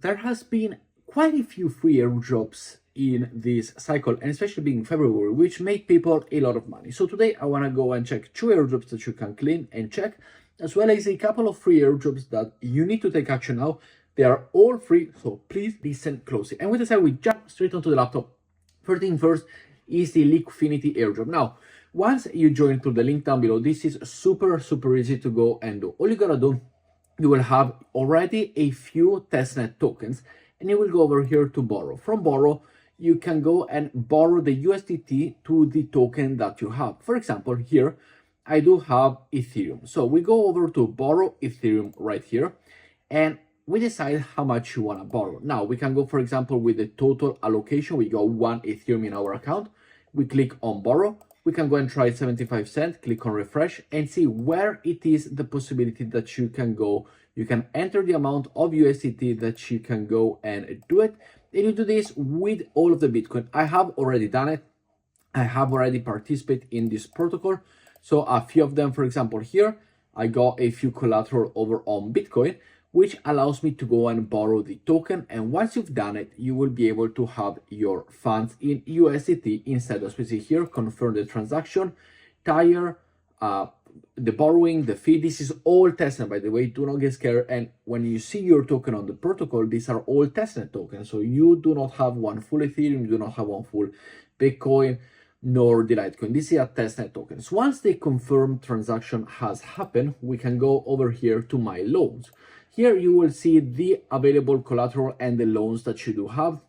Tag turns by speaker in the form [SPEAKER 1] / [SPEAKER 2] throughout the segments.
[SPEAKER 1] there has been quite a few free airdrops in this cycle, and especially being February, which make people a lot of money. So today I want to go and check 2 airdrops that you can claim and check, as well as a couple of free airdrops that you need to take action now. They are all free, so please listen closely. And with this, I will jump straight onto the laptop. First thing first is the Liqfinity airdrop. Now, once you join through the link down below, this is super easy to go and do. All you gotta do, you will have already a few testnet tokens, and you will go over here to borrow. From borrow, you can go and borrow the USDT to the token that you have. For example, here, I do have Ethereum. So we go over to borrow Ethereum right here, and we decide how much you want to borrow. Now, we can go, for example, with the total allocation. We got 1 Ethereum in our account. We click on borrow. We can go and try 75 cents, click on refresh, and see where it is the possibility that you can go. You can enter the amount of USDT that you can go and do it. And you do this with all of the Bitcoin. I have already done it. I have already participated in this protocol. So a few of them, for example, here, I got a few collateral over on Bitcoin, which allows me to go and borrow the token. And once you've done it, you will be able to have your funds in USDT instead. As we see here, confirm the transaction, tire, the borrowing, the fee. This is all testnet, by the way. Do not get scared. And when you see your token on the protocol, these are all testnet tokens. So you do not have one full Ethereum, you do not have one full Bitcoin, nor the Litecoin. These are testnet tokens. Once the confirmed transaction has happened, we can go over here to my loans. Here you will see the available collateral and the loans that you do have,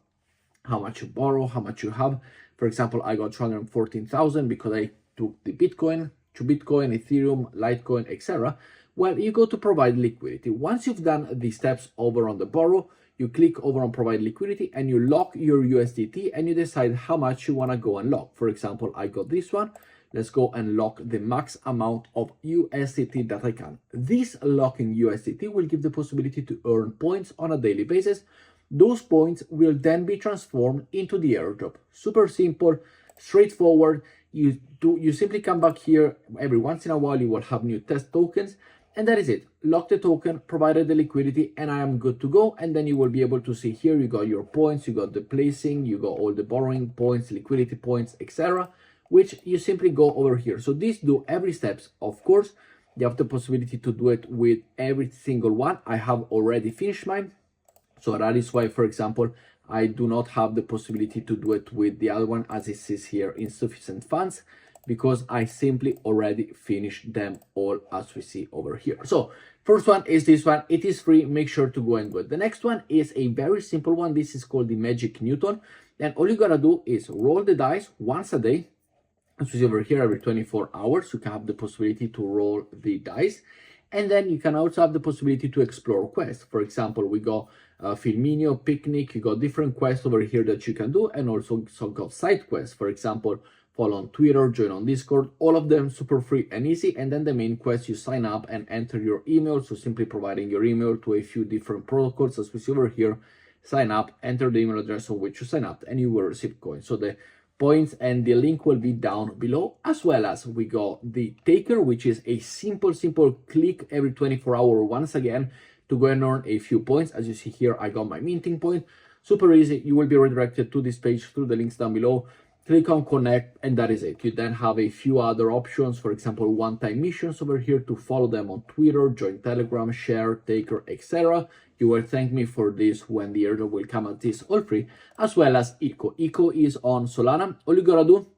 [SPEAKER 1] how much you borrow, how much you have. For example, I got 214,000 because I took the Bitcoin, to Bitcoin, Ethereum, Litecoin, etc. Well, you go to provide liquidity. Once you've done the steps over on the borrow, you click over on provide liquidity and you lock your USDT and you decide how much you want to go and lock. For example, I got this one. Let's go and lock the max amount of USDT that I can. This locking USDT will give the possibility to earn points on a daily basis. Those points will then be transformed into the airdrop. Super simple, straightforward. You simply come back here every once in a while. You will have new test tokens, and that is it. Lock the token, provided the liquidity, and I am good to go. And then you will be able to see here you got your points, you got the placing, you got all the borrowing points, liquidity points, etc., which you simply go over here. So these do every steps. Of course, you have the possibility to do it with every single one. I have already finished mine, so that is why, for example, I do not have the possibility to do it with the other one, as it says here, insufficient funds, because I simply already finished them all, as we see over here. So first one is this one. It is free. Make sure to go and do it. The next one is a very simple one. This is called the Magic Newton. And all you gotta do is roll the dice once a day. As we see over here, every 24 hours, you can have the possibility to roll the dice. And then you can also have the possibility to explore quests. For example, we got Filminio, Picnic, you got different quests over here that you can do, and also some got side quests. For example, follow on Twitter, join on Discord, all of them super free and easy. And then the main quest, you sign up and enter your email. So simply providing your email to a few different protocols, as we see over here, sign up, enter the email address on which you sign up, and you will receive coins. So the points and the link will be down below, as well as we got the taker, which is a simple click every 24 hours once again to go and earn a few points. As you see here, I got my minting point. Super easy. You will be redirected to this page through the links down below. Click on connect, and that is it. You then have a few other options, for example, one-time missions over here to follow them on Twitter, join Telegram, share, taker, etc. You will thank me for this when the airdrop will come at this all free, as well as Eco. Eco is on Solana. All you gotta do,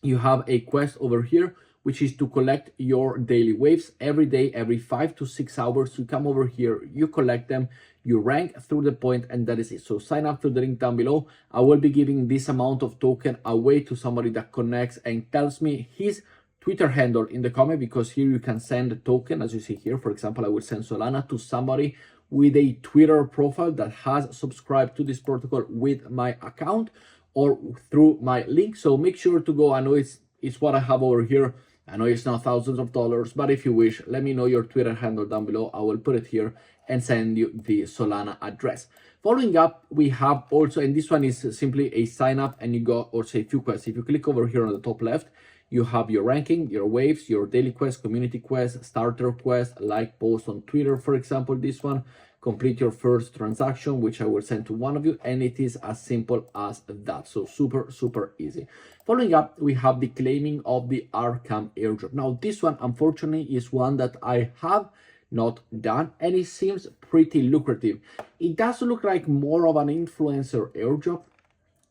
[SPEAKER 1] you have a quest over here, which is to collect your daily waves every day, every 5 to 6 hours. You come over here, you collect them, you rank through the point, and that is it. So sign up to the link down below. I will be giving this amount of token away to somebody that connects and tells me his Twitter handle in the comment, because here you can send a token, as you see here. For example, I will send Solana to somebody with a Twitter profile that has subscribed to this protocol with my account or through my link. So make sure to go. I know it's what I have over here. I know it's not thousands of dollars, but if you wish, let me know your Twitter handle down below. I will put it here and send you the Solana address. Following up, we have also, and this one is simply a sign up, and you got also a few quests. If you click over here on the top left, you have your ranking, your waves, your daily quest, community quest, starter quest, like post on Twitter, for example, this one, complete your first transaction, which I will send to one of you, and it is as simple as that. So super easy. Following up, we have the claiming of the Arkham airdrop. Now this one unfortunately is one that I have not done, and it seems pretty lucrative. It does look like more of an influencer airdrop,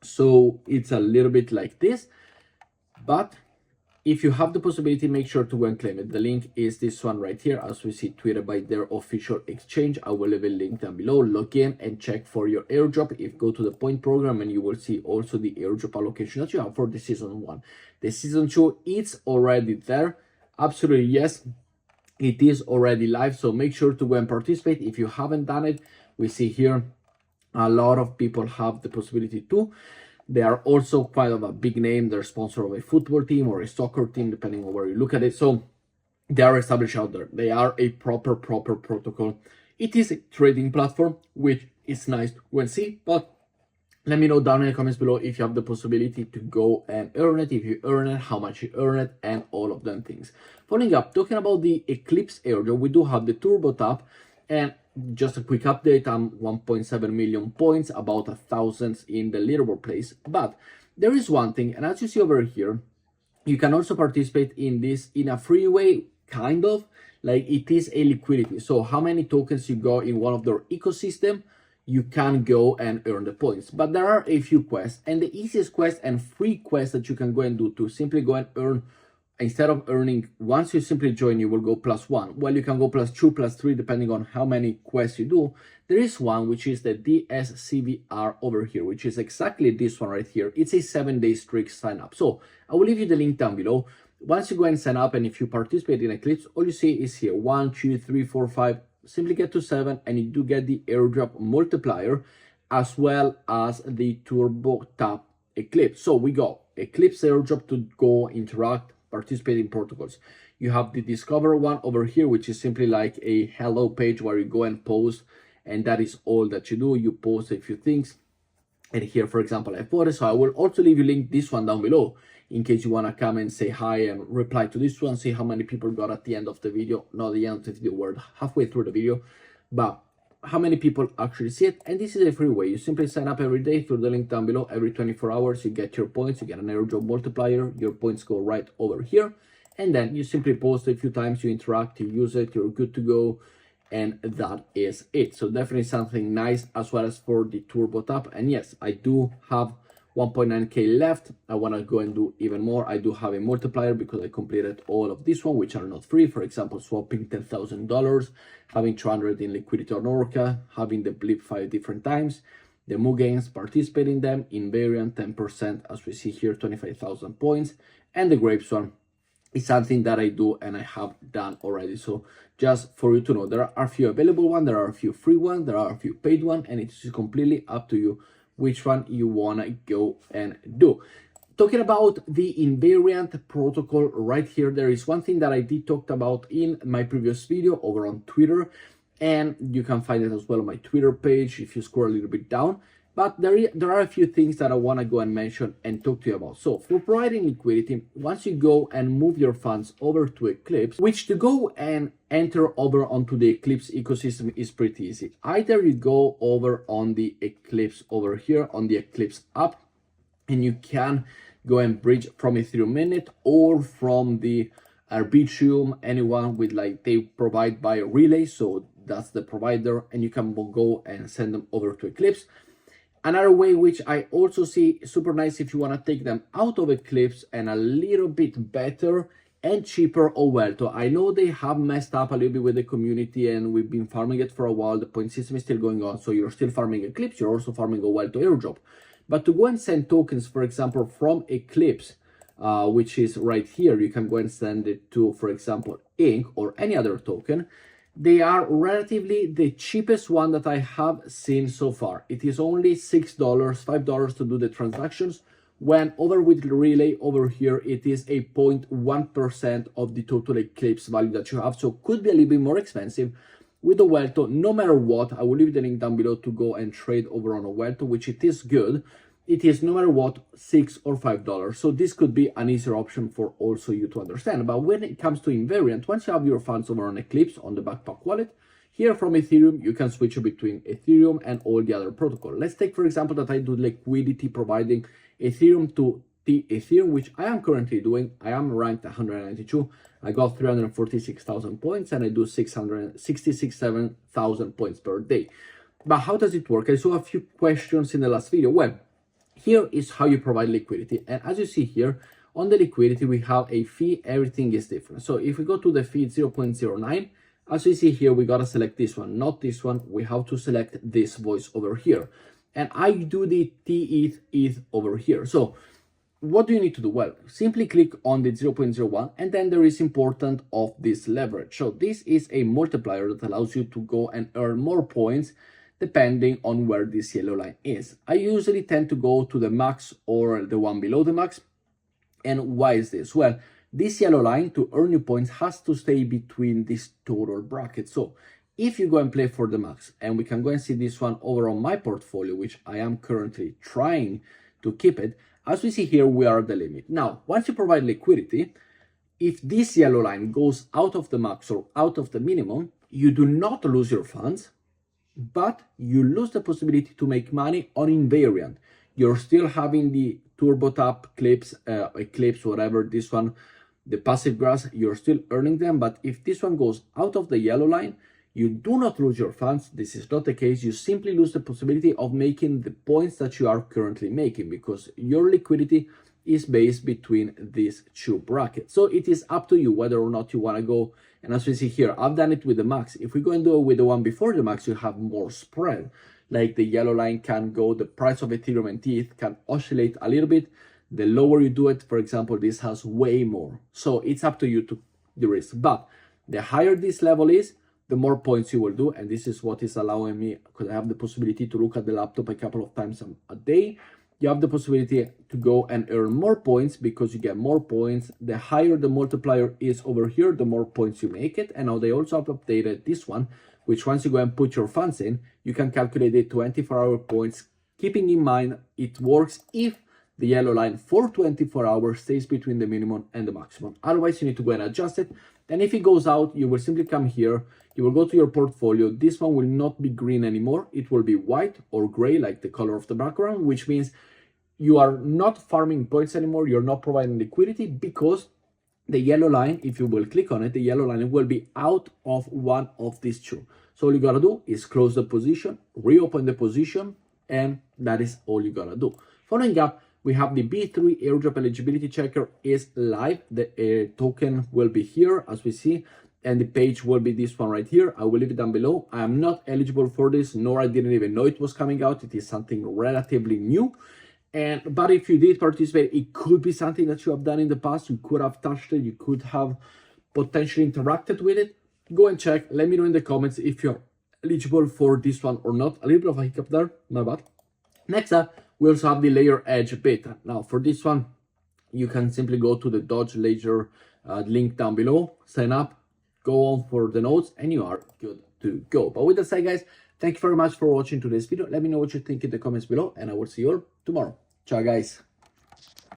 [SPEAKER 1] so it's a little bit like this, but if you have the possibility, make sure to go and claim it. The link is this one right here, as we see tweeted by their official exchange. I will leave a link down below. Log in and check for your airdrop. If you go to the point program, and you will see also the airdrop allocation that you have for the season 1. The season 2, it's already there. Absolutely yes, it is already live, so make sure to go and participate if you haven't done it. We see here a lot of people have the possibility to. They are also quite of a big name. They're sponsor of a football team or a soccer team, depending on where you look at it. So they are established out there. They are a proper protocol. It is a trading platform, which is nice to go and see, but let me know down in the comments below if you have the possibility to go and earn it, if you earn it, how much you earn it, and all of them things. Following up, talking about the Eclipse airdrop, we do have the turbo tap, and just a quick update, I'm 1.7 million points, about 1,000 in the leaderboard place. But there is one thing, and as you see over here, you can also participate in this in a free way, kind of, like it is a liquidity. So how many tokens you got in one of their ecosystem, you can go and earn the points. But there are a few quests, and the easiest quest and free quest that you can go and do to simply go and earn, instead of earning, once you simply join, you will go +1. Well, you can go +2, +3, depending on how many quests you do. There is one, which is the DSCVR over here, which is exactly this one right here. It's a 7-day streak sign up. So I will leave you the link down below. Once you go and sign up, and if you participate in Eclipse, all you see is here 1, 2, 3, 4, 5. Simply get to 7, and you do get the airdrop multiplier, as well as the turbo tap Eclipse. So we got Eclipse airdrop to go interact, participate in protocols. You have the discover one over here, which is simply like a hello page where you go and post, and that is all that you do. You post a few things, and here, for example, I bought it. So I will also leave you link this one down below in case you want to come and say hi and reply to this one, see how many people got at the end of the video. Not the end of the video, we're halfway through the video, but how many people actually see it. And this is a free way. You simply sign up every day through the link down below. Every 24 hours you get your points, you get an airdrop multiplier, your points go right over here, and then you simply post a few times, you interact, you use it, you're good to go, and that is it. So definitely something nice, as well as for the turbo tap. And yes, I do have 1.9k left. I want to go and do even more. I do have a multiplier because I completed all of this one, which are not free. For example, swapping $10,000, having 200 in liquidity on Orca, having the blip 5 different times, the Moo games, participate in them, Invariant 10%, as we see here, 25,000 points, and the grapes one is something that I do and I have done already. So just for you to know, there are a few available ones, there are a few free ones, there are a few paid ones, and it's completely up to you which one you want to go and do. Talking about the invariant protocol right here, there is one thing that I did talk about in my previous video over on Twitter, and you can find it as well on my Twitter page if you scroll a little bit down. But there are a few things that I want to go and mention and talk to you about. So for providing liquidity, once you go and move your funds over to Eclipse, which to go and enter over onto the Eclipse ecosystem is pretty easy. Either you go over on the Eclipse over here on the Eclipse app, and you can go and bridge from Ethereum Mainnet or from the Arbitrum, anyone with like they provide by relay. So that's the provider, and you can go and send them over to Eclipse. Another way, which I also see super nice if you want to take them out of Eclipse and a little bit better and cheaper Owelto. I know they have messed up a little bit with the community and we've been farming it for a while. The point system is still going on, so you're still farming Eclipse, you're also farming Owelto airdrop. But to go and send tokens, for example, from Eclipse, which is right here, you can go and send it to, for example, Ink or any other token. They are relatively the cheapest one that I have seen so far. It is only $6, $5 to do the transactions. When over with Relay over here, it is a 0.1% of the total Eclipse value that you have. So could be a little bit more expensive with Owelto. No matter what, I will leave the link down below to go and trade over on Owelto, which it is good. It is no matter what $6 or $5. So this could be an easier option for also you to understand. But when it comes to Invariant, once you have your funds over on Eclipse on the Backpack wallet, Here from Ethereum, you can switch between Ethereum and all the other protocols. Let's take, for example, that I do liquidity providing Ethereum to the Ethereum, which I am currently doing. I am ranked 192. I got 346,000 points and I do 667,000 points per day. But how does it work? I saw a few questions in the last video. Well, here is how you provide liquidity. And as you see here, on the liquidity, we have a fee. Everything is different. So if we go to the fee 0.09, as you see here, we got to select this one, not this one. We have to select this voice over here. And I do the TETH over here. So what do you need to do? Well, simply click on the 0.01 and then there is important of this leverage. So this is a multiplier that allows you to go and earn more points depending on where this yellow line is. I usually tend to go to the max or the one below the max. And why is this? Well, this yellow line to earn you points has to stay between this total bracket. So if you go and play for the max, and we can go and see this one over on my portfolio, which I am currently trying to keep it, as we see here, we are at the limit. Now, once you provide liquidity, if this yellow line goes out of the max or out of the minimum, you do not lose your funds, but you lose the possibility to make money on Invariant. You're still having the turbo tap, Eclipse, whatever, this one, the passive grass, you're still earning them. But if this one goes out of the yellow line, you do not lose your funds. This is not the case. You simply lose the possibility of making the points that you are currently making because your liquidity is based between these two brackets. So it is up to you whether or not you want to go. And as we see here, I've done it with the max. If we go and do it with the one before the max, you have more spread. Like the yellow line can go, the price of Ethereum and ETH can oscillate a little bit. The lower you do it, for example, this has way more. So it's up to you to the risk. But the higher this level is, the more points you will do. And this is what is allowing me, because I have the possibility to look at the laptop a couple of times a day. You have the possibility to go and earn more points because you get more points. The higher the multiplier is over here, the more points you make it. And now they also have updated this one, which once you go and put your funds in, you can calculate the 24-hour points, keeping in mind it works if the yellow line for 24 hours stays between the minimum and the maximum. Otherwise, you need to go and adjust it. And if it goes out, you will simply come here, you will go to your portfolio. This one will not be green anymore. It will be white or gray, like the color of the background, which means you are not farming points anymore. You're not providing liquidity because the yellow line, if you will click on it, the yellow line will be out of one of these two. So all you gotta do is close the position, reopen the position, and that is all you gotta do. Following up, we have the B3 airdrop eligibility checker is live. The token will be here as we see, and the page will be this one right here. I will leave it down below. I am not eligible for this, nor I didn't even know it was coming out. It is something relatively new. But if you did participate, it could be something that you have done in the past. You could have touched it. You could have potentially interacted with it. Go and check. Let me know in the comments if you're eligible for this one or not. A little bit of a hiccup there, my bad. Next up, we also have the LayerEdge beta. Now, for this one, you can simply go to the Dodge Ledger link down below, sign up, go on for the notes, and you are good to go. But with that said, guys, thank you very much for watching today's video. Let me know what you think in the comments below, and I will see you all tomorrow. Ciao, guys.